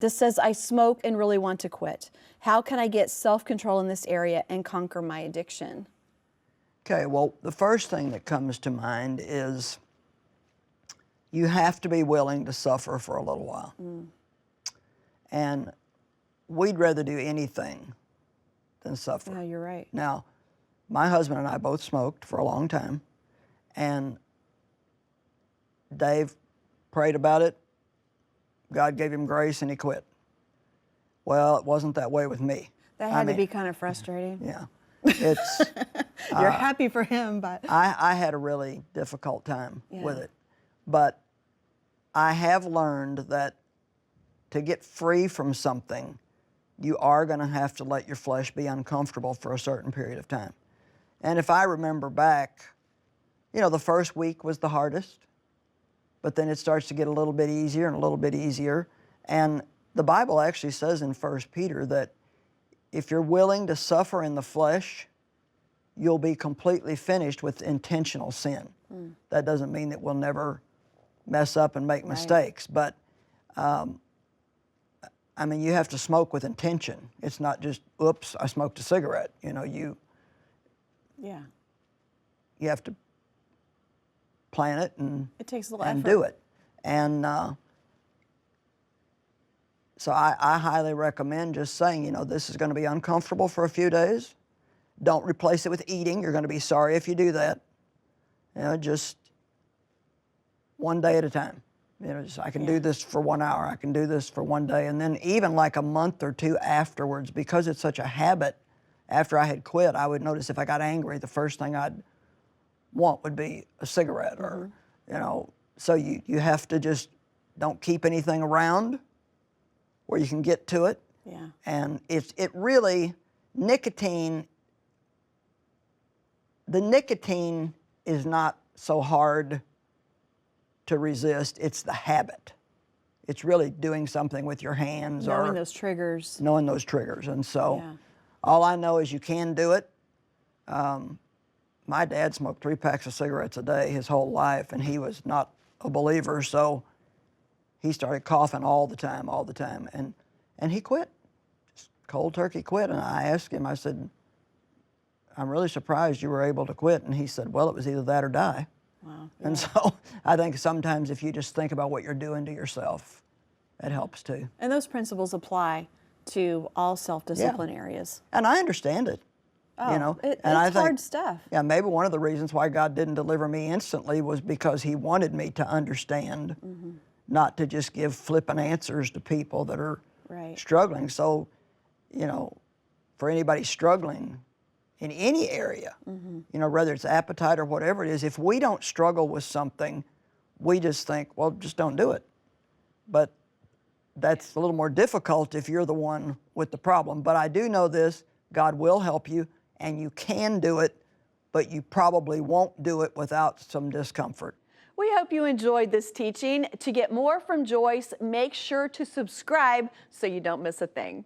This says, I smoke and really want to quit. How can I get self-control in this area and conquer my addiction? Okay, well, the first thing that comes to mind is you have to be willing to suffer for a little while. And we'd rather do anything than suffer. Yeah, you're right. Now, my husband and I both smoked for a long time, and Dave prayed about it. God gave him grace and he quit. Well, it wasn't that way with me. That had to be kind of frustrating. Yeah. It's You're happy for him, but I had a really difficult time with it. But I have learned that to get free from something, you are going to have to let your flesh be uncomfortable for a certain period of time. And if I remember back, you know, the first week was the hardest, but then it starts to get a little bit easier and a little bit easier. And the Bible actually says in 1 Peter that if you're willing to suffer in the flesh, you'll be completely finished with intentional sin. That doesn't mean that we'll never mess up and make mistakes, but I mean, you have to smoke with intention. It's not just, oops, I smoked a cigarette. You know, you have to plan it and it takes a little effort. do it. And so I highly recommend just saying, you know, this is going to be uncomfortable for a few days. Don't replace it with eating. You're going to be sorry if you do that. You know, just one day at a time. You know, just, I can do this for 1 hour. I can do this for one day. And then even like a month or two afterwards, because it's such a habit, after I had quit, I would notice if I got angry, the first thing I'd want would be a cigarette or, you know, so you have to just don't keep anything around where you can get to it. Yeah. And it really, the nicotine is not so hard to resist. It's the habit. It's really doing something with your hands Knowing those triggers. knowing those triggers. And so all I know is you can do it. My dad smoked 3 packs of cigarettes a day his whole life, and he was not a believer, so he started coughing all the time, and he quit. Just cold turkey quit. And I asked him, I said, I'm really surprised you were able to quit. And he said, well, it was either that or die. Wow. And so I think sometimes if you just think about what you're doing to yourself, it helps too. And those principles apply to all self-discipline areas. And I understand it. Oh, you know, it's and I think, hard stuff. Yeah, maybe one of the reasons why God didn't deliver me instantly was because he wanted me to understand, not to just give flippant answers to people that are struggling. So, you know, for anybody struggling in any area, you know, whether it's appetite or whatever it is, if we don't struggle with something, we just think, well, just don't do it. But that's a little more difficult if you're the one with the problem. But I do know this, God will help you, and you can do it, but you probably won't do it without some discomfort. We hope you enjoyed this teaching. To get more from Joyce, make sure to subscribe so you don't miss a thing.